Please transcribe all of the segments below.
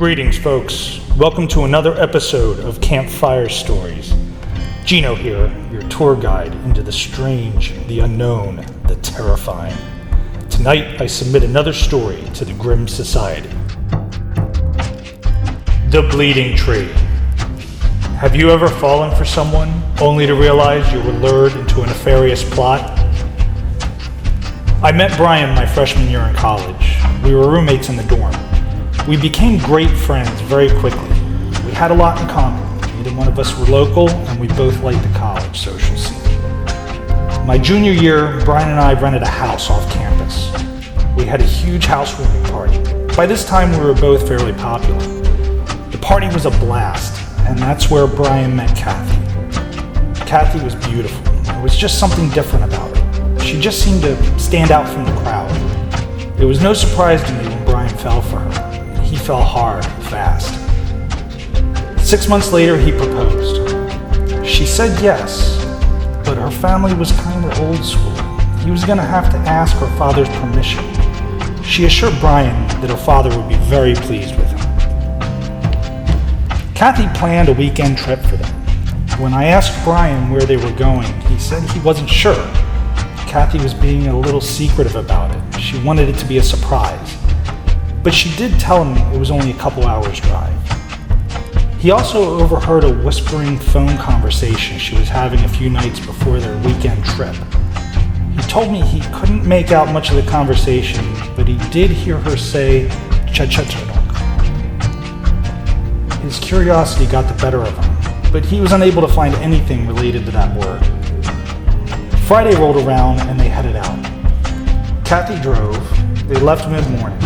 Greetings, folks. Welcome to another episode of Campfire Stories. Gino here, your tour guide into the strange, the unknown, the terrifying. Tonight, I submit another story to the Grimm Society. The Bleeding Tree. Have you ever fallen for someone only to realize you were lured into a nefarious plot? I met Brian my freshman year in college. We were roommates in the dorm. We became great friends very quickly. We had a lot in common. Neither one of us were local, and we both liked the college social scene. My junior year, Brian and I rented a house off campus. We had a huge housewarming party. By this time, we were both fairly popular. The party was a blast, and that's where Brian met Kathy. Kathy was beautiful. There was just something different about her. She just seemed to stand out from the crowd. It was no surprise to me when Brian fell for her. He fell hard, fast. 6 months later, he proposed. She said yes, but her family was kind of old school. He was going to have to ask her father's permission. She assured Brian that her father would be very pleased with him. Kathy planned a weekend trip for them. When I asked Brian where they were going, he said he wasn't sure. Kathy was being a little secretive about it. She wanted it to be a surprise. But she did tell him it was only a couple hours drive. He also overheard a whispering phone conversation she was having a few nights before their weekend trip. He told me he couldn't make out much of the conversation, but he did hear her say, "cha-cha-cha-nok." His curiosity got the better of him, but he was unable to find anything related to that word. Friday rolled around and they headed out. Kathy drove. They left mid-morning.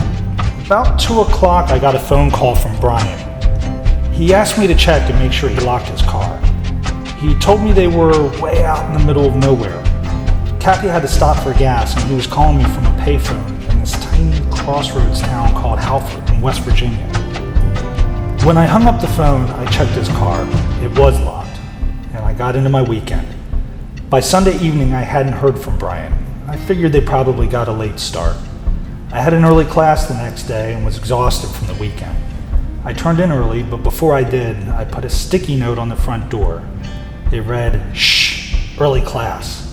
About 2 o'clock, I got a phone call from Brian. He asked me to check and make sure he locked his car. He told me they were way out in the middle of nowhere. Kathy had to stop for gas, and he was calling me from a payphone in this tiny crossroads town called Halford in West Virginia. When I hung up the phone, I checked his car. It was locked, and I got into my weekend. By Sunday evening, I hadn't heard from Brian. I figured they probably got a late start. I had an early class the next day and was exhausted from the weekend. I turned in early, but before I did, I put a sticky note on the front door. It read, "Shh, early class."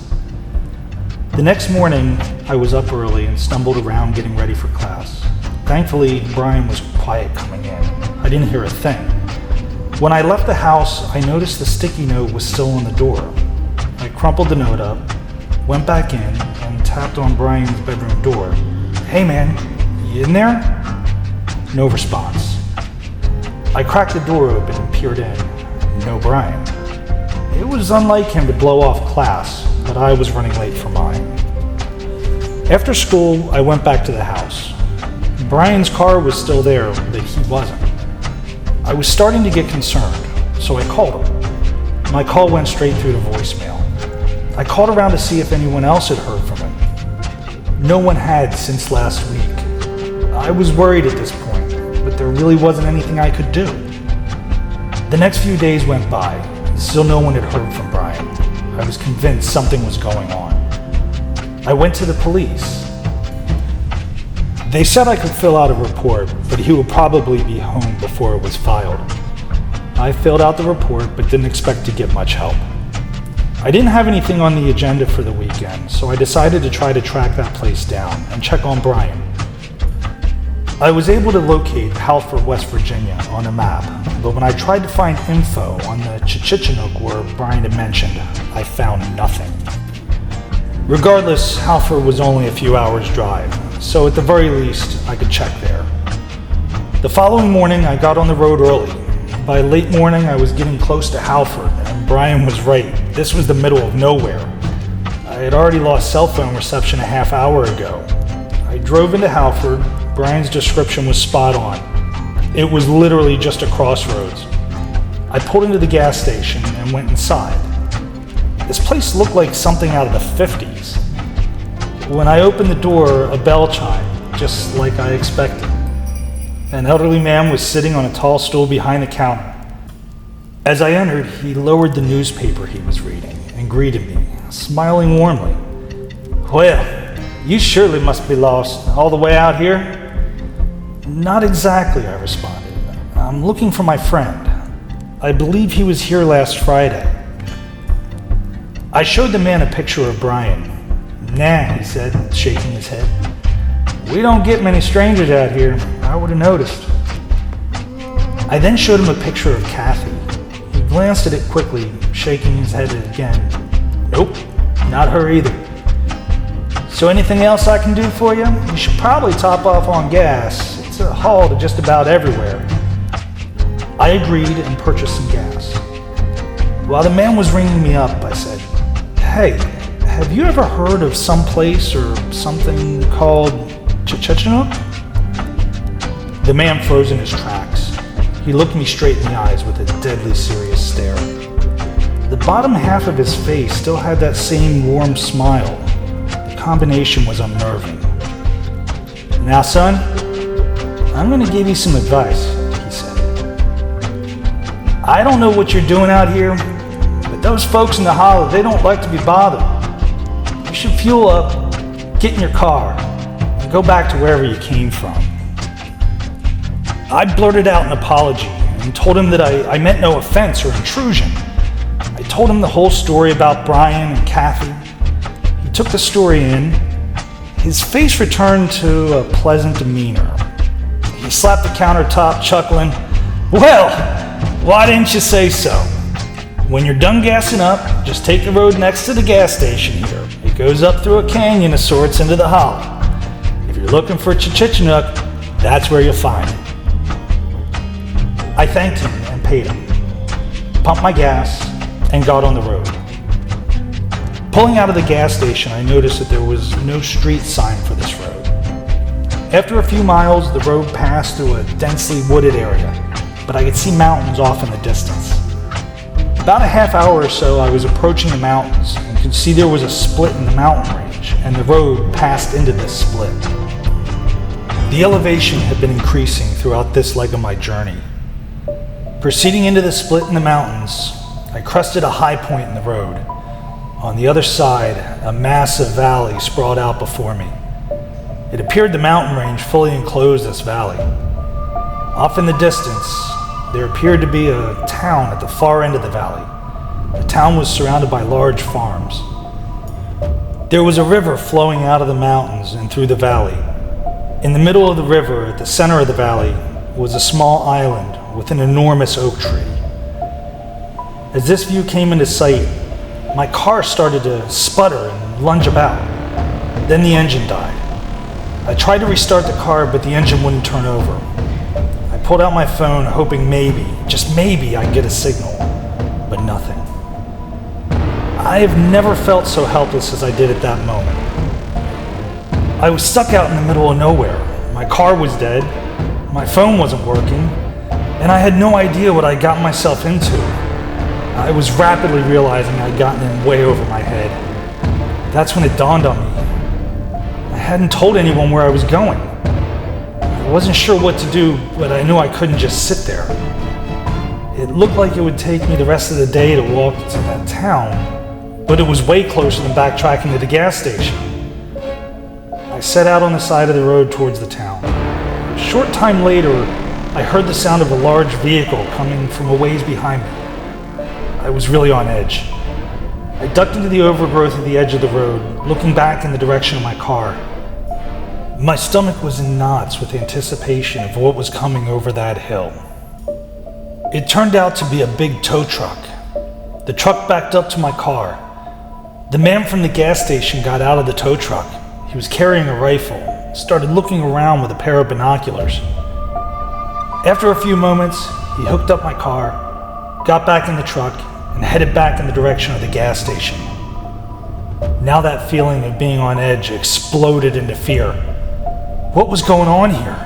The next morning, I was up early and stumbled around getting ready for class. Thankfully, Brian was quiet coming in. I didn't hear a thing. When I left the house, I noticed the sticky note was still on the door. I crumpled the note up, went back in, and tapped on Brian's bedroom door. "Hey man, you in there?" No response. I cracked the door open and peered in. No Brian. It was unlike him to blow off class, but I was running late for mine. After school, I went back to the house. Brian's car was still there, but he wasn't. I was starting to get concerned, so I called him. My call went straight through to voicemail. I called around to see if anyone else had heard from him. No one had since last week. I was worried at this point, but there really wasn't anything I could do. The next few days went by. Still no one had heard from Brian. I was convinced something was going on. I went to the police. They said I could fill out a report, but he would probably be home before it was filed. I filled out the report, but didn't expect to get much help. I didn't have anything on the agenda for the weekend, so I decided to try to track that place down and check on Brian. I was able to locate Halford, West Virginia on a map, but when I tried to find info on the Chichichinook where Brian had mentioned, I found nothing. Regardless, Halford was only a few hours' drive, so at the very least, I could check there. The following morning, I got on the road early. By late morning, I was getting close to Halford, and Brian was right. This was the middle of nowhere. I had already lost cell phone reception a half hour ago. I drove into Halford. Brian's description was spot on. It was literally just a crossroads. I pulled into the gas station and went inside. This place looked like something out of the 50s. When I opened the door, a bell chimed, just like I expected. An elderly man was sitting on a tall stool behind the counter. As I entered, he lowered the newspaper he was reading and greeted me, smiling warmly. "Well, you surely must be lost all the way out here?" "Not exactly," I responded. I'm looking for my friend. I believe he was here last Friday." I showed the man a picture of Brian. "Nah," he said, shaking his head. "We don't get many strangers out here. I would have noticed." I then showed him a picture of Kathy. He glanced at it quickly, shaking his head again. "Nope, not her either." "So anything else I can do for you? You should probably top off on gas. It's a haul to just about everywhere." I agreed and purchased some gas. While the man was ringing me up, I said, "Hey, have you ever heard of some place or something called Chechenook?" The man froze in his tracks. He looked me straight in the eyes with a deadly serious stare. The bottom half of his face still had that same warm smile. The combination was unnerving. "Now, son, I'm going to give you some advice," he said. "I don't know what you're doing out here, but those folks in the hollow, they don't like to be bothered. You should fuel up, get in your car, and go back to wherever you came from." I blurted out an apology and told him that I meant no offense or intrusion. I told him the whole story about Brian and Kathy. He took the story in. His face returned to a pleasant demeanor. He slapped the countertop, chuckling, "Well, why didn't you say so? When you're done gassing up, just take the road next to the gas station here. It goes up through a canyon of sorts into the hollow. If you're looking for Chechenook, that's where you'll find it." I thanked him and paid him, pumped my gas, and got on the road. Pulling out of the gas station, I noticed that there was no street sign for this road. After a few miles, the road passed through a densely wooded area, but I could see mountains off in the distance. About a half hour or so, I was approaching the mountains and could see there was a split in the mountain range, and the road passed into this split. The elevation had been increasing throughout this leg of my journey. Proceeding into the split in the mountains, I crested a high point in the road. On the other side, a massive valley sprawled out before me. It appeared the mountain range fully enclosed this valley. Off in the distance, there appeared to be a town at the far end of the valley. The town was surrounded by large farms. There was a river flowing out of the mountains and through the valley. In the middle of the river, at the center of the valley, was a small island with an enormous oak tree. As this view came into sight, my car started to sputter and lunge about. Then the engine died. I tried to restart the car, but the engine wouldn't turn over. I pulled out my phone, hoping maybe, just maybe, I'd get a signal, but nothing. I have never felt so helpless as I did at that moment. I was stuck out in the middle of nowhere. My car was dead, my phone wasn't working, and I had no idea what I'd gotten myself into. I was rapidly realizing I'd gotten in way over my head. That's when it dawned on me. I hadn't told anyone where I was going. I wasn't sure what to do, but I knew I couldn't just sit there. It looked like it would take me the rest of the day to walk to that town, but it was way closer than backtracking to the gas station. I set out on the side of the road towards the town. A short time later, I heard the sound of a large vehicle coming from a ways behind me. I was really on edge. I ducked into the overgrowth at the edge of the road, looking back in the direction of my car. My stomach was in knots with anticipation of what was coming over that hill. It turned out to be a big tow truck. The truck backed up to my car. The man from the gas station got out of the tow truck. He was carrying a rifle, started looking around with a pair of binoculars. After a few moments, he hooked up my car, got back in the truck, and headed back in the direction of the gas station. Now that feeling of being on edge exploded into fear. What was going on here?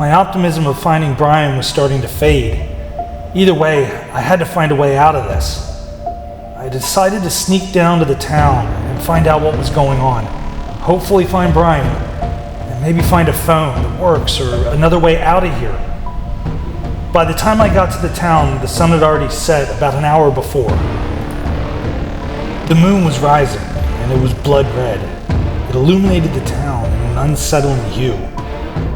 My optimism of finding Brian was starting to fade. Either way, I had to find a way out of this. I decided to sneak down to the town and find out what was going on. Hopefully find Brian, and maybe find a phone that works or another way out of here. By the time I got to the town, the sun had already set about an hour before. The moon was rising, and it was blood red. It illuminated the town in an unsettling hue.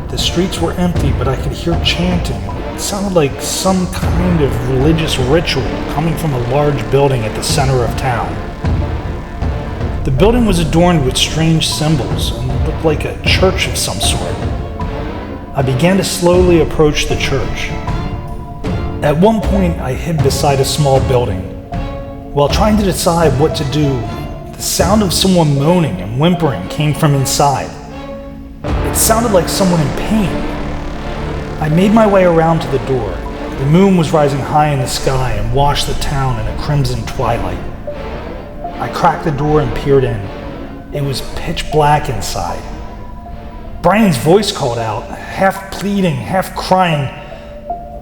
The streets were empty, but I could hear chanting. It sounded like some kind of religious ritual coming from a large building at the center of town. The building was adorned with strange symbols and looked like a church of some sort. I began to slowly approach the church. At one point, I hid beside a small building. While trying to decide what to do, the sound of someone moaning and whimpering came from inside. It sounded like someone in pain. I made my way around to the door. The moon was rising high in the sky and washed the town in a crimson twilight. I cracked the door and peered in. It was pitch black inside. Brian's voice called out, half pleading, half crying,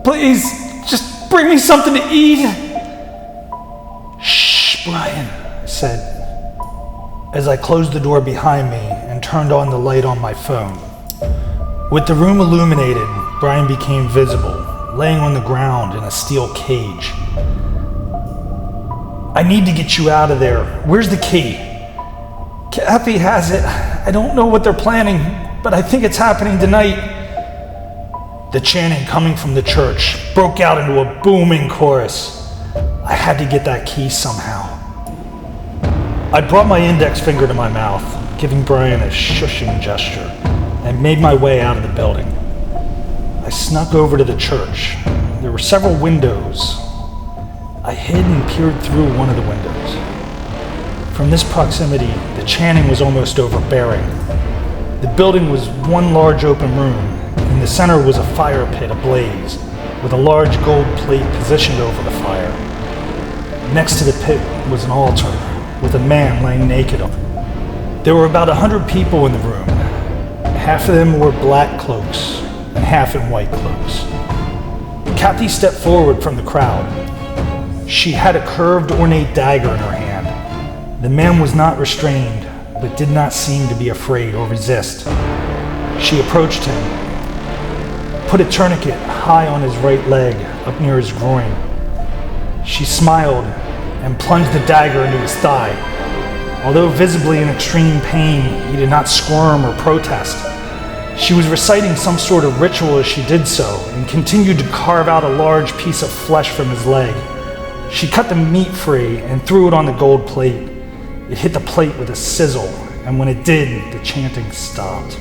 "Please, just bring me something to eat." "Shh, Brian," I said, as I closed the door behind me and turned on the light on my phone. With the room illuminated, Brian became visible, laying on the ground in a steel cage. "I need to get you out of there. Where's the key?" "Kathy has it. I don't know what they're planning, but I think it's happening tonight." The chanting coming from the church broke out into a booming chorus. I had to get that key somehow. I brought my index finger to my mouth, giving Brian a shushing gesture, and made my way out of the building. I snuck over to the church. There were several windows. I hid and peered through one of the windows. From this proximity, the chanting was almost overbearing. The building was one large open room. In the center was a fire pit ablaze, with a large gold plate positioned over the fire. Next to the pit was an altar, with a man laying naked on it. There were about 100 people in the room. Half of them wore black cloaks, and half in white cloaks. Kathy stepped forward from the crowd. She had a curved, ornate dagger in her hand. The man was not restrained, but did not seem to be afraid or resist. She approached him, put a tourniquet high on his right leg, up near his groin. She smiled and plunged the dagger into his thigh. Although visibly in extreme pain, he did not squirm or protest. She was reciting some sort of ritual as she did so, and continued to carve out a large piece of flesh from his leg. She cut the meat free and threw it on the gold plate. It hit the plate with a sizzle, and when it did, the chanting stopped.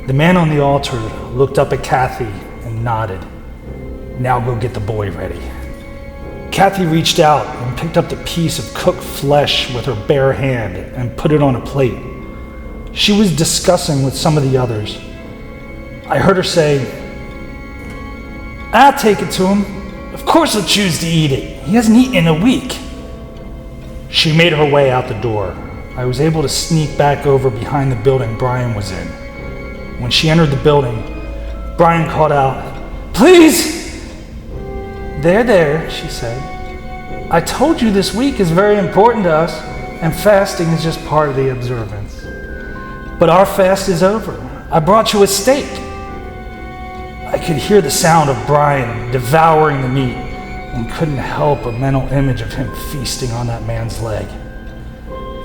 The man on the altar looked up at Kathy and nodded. "Now go get the boy ready." Kathy reached out and picked up the piece of cooked flesh with her bare hand and put it on a plate. She was discussing with some of the others. I heard her say, "I'll take it to him. Of course he'll choose to eat it. He hasn't eaten in a week." She made her way out the door. I was able to sneak back over behind the building Brian was in. When she entered the building, Brian called out, "Please!" There, she said. "I told you this week is very important to us, and fasting is just part of the observance. But our fast is over. I brought you a steak." I could hear the sound of Brian devouring the meat and couldn't help a mental image of him feasting on that man's leg.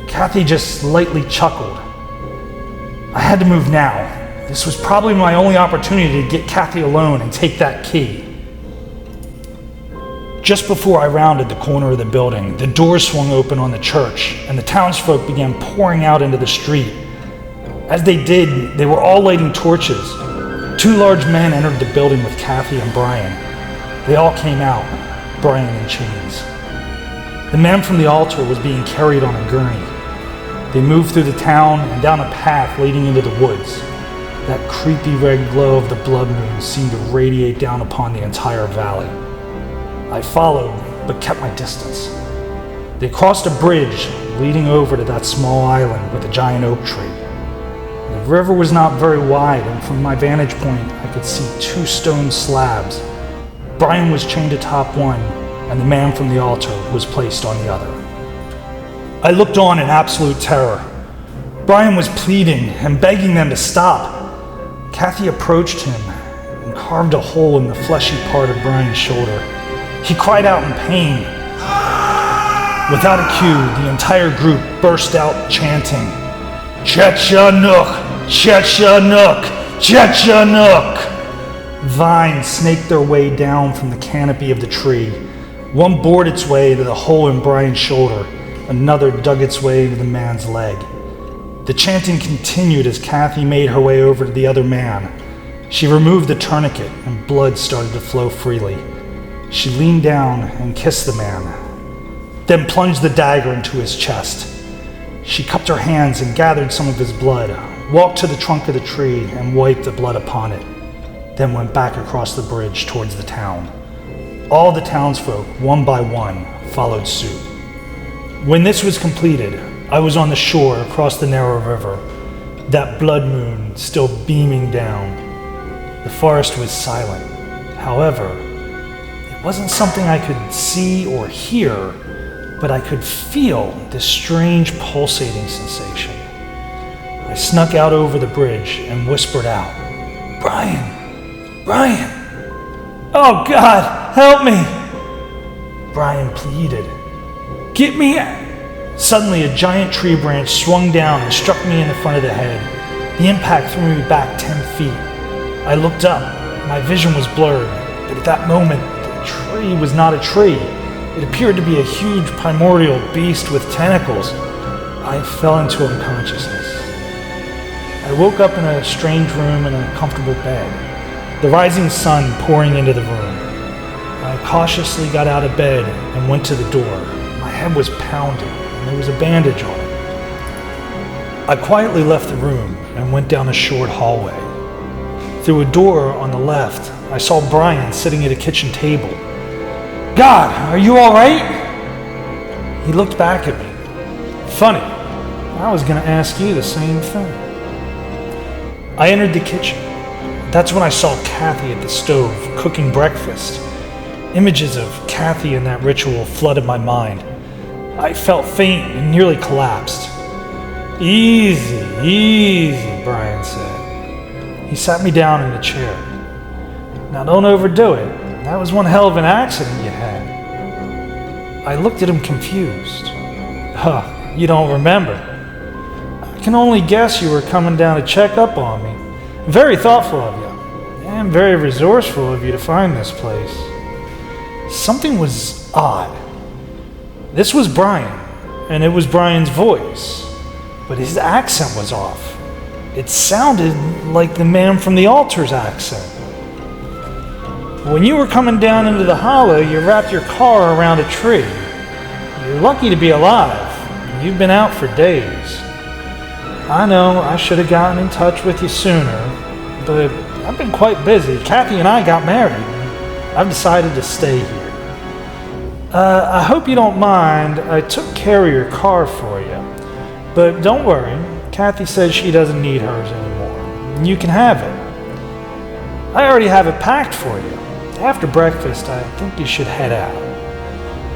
Kathy just lightly chuckled. I had to move now. This was probably my only opportunity to get Kathy alone and take that key. Just before I rounded the corner of the building, the doors swung open on the church, and the townsfolk began pouring out into the street. As they did, they were all lighting torches. 2 large men entered the building with Kathy and Brian. They all came out, Brian in chains. The man from the altar was being carried on a gurney. They moved through the town and down a path leading into the woods. That creepy red glow of the blood moon seemed to radiate down upon the entire valley. I followed, but kept my distance. They crossed a bridge leading over to that small island with a giant oak tree. The river was not very wide, and from my vantage point, I could see 2 stone slabs. Brian was chained atop one, and the man from the altar was placed on the other. I looked on in absolute terror. Brian was pleading and begging them to stop. Kathy approached him and carved a hole in the fleshy part of Brian's shoulder. He cried out in pain. Without a cue, the entire group burst out chanting, "Chechanuk! Chechanuk! Chechanook! Vines snaked their way down from the canopy of the tree. One bored its way into the hole in Brian's shoulder. Another dug its way into the man's leg. The chanting continued as Kathy made her way over to the other man. She removed the tourniquet and blood started to flow freely. She leaned down and kissed the man, then plunged the dagger into his chest. She cupped her hands and gathered some of his blood, walked to the trunk of the tree and wiped the blood upon it, then went back across the bridge towards the town. All the townsfolk, one by one, followed suit. When this was completed, I was on the shore across the narrow river, that blood moon still beaming down. The forest was silent. However, it wasn't something I could see or hear, but I could feel this strange pulsating sensation. I snuck out over the bridge and whispered out, "Brian! Brian! Oh God, help me!" Brian pleaded, "Get me out!" Suddenly a giant tree branch swung down and struck me in the front of the head. The impact threw me back 10 feet. I looked up. My vision was blurred, but at that moment, the tree was not a tree. It appeared to be a huge primordial beast with tentacles. I fell into unconsciousness. I woke up in a strange room in a comfortable bed, the rising sun pouring into the room. I cautiously got out of bed and went to the door. My head was pounding, and there was a bandage on it. I quietly left the room and went down a short hallway. Through a door on the left, I saw Brian sitting at a kitchen table. "God, are you all right?" He looked back at me. "Funny, I was going to ask you the same thing." I entered the kitchen. That's when I saw Kathy at the stove, cooking breakfast. Images of Kathy in that ritual flooded my mind. I felt faint and nearly collapsed. "Easy, easy," Brian said. He sat me down in a chair. "Now don't overdo it. That was one hell of an accident you had." I looked at him confused. "Huh, you don't remember? I can only guess you were coming down to check up on me. Very thoughtful of you, and very resourceful of you to find this place." Something was odd. This was Brian, and it was Brian's voice, but his accent was off. It sounded like the man from the altar's accent. "When you were coming down into the hollow, you wrapped your car around a tree. You're lucky to be alive. You've been out for days. I know I should have gotten in touch with you sooner, but I've been quite busy. Kathy and I got married. I've decided to stay here. I hope you don't mind. I took care of your car for you. But don't worry, Kathy says she doesn't need hers anymore. You can have it. I already have it packed for you. After breakfast, I think you should head out.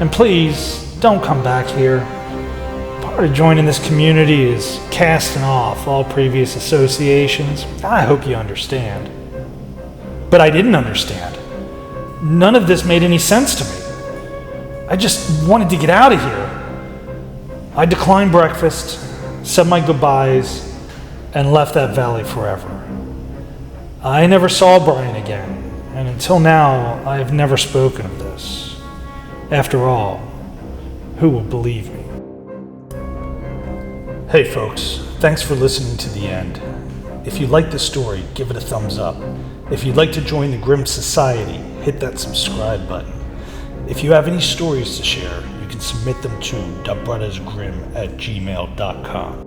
And please, don't come back here. Part of joining this community is casting off all previous associations. I hope you understand." But I didn't understand. None of this made any sense to me. I just wanted to get out of here. I declined breakfast, said my goodbyes, and left that valley forever. I never saw Brian again, and until now, I have never spoken of this. After all, who will believe me? Hey folks, thanks for listening to the end. If you liked the story, give it a thumbs up. If you'd like to join the Grimm Society, hit that subscribe button. If you have any stories to share, you can submit them to thebrothersgrimm@gmail.com.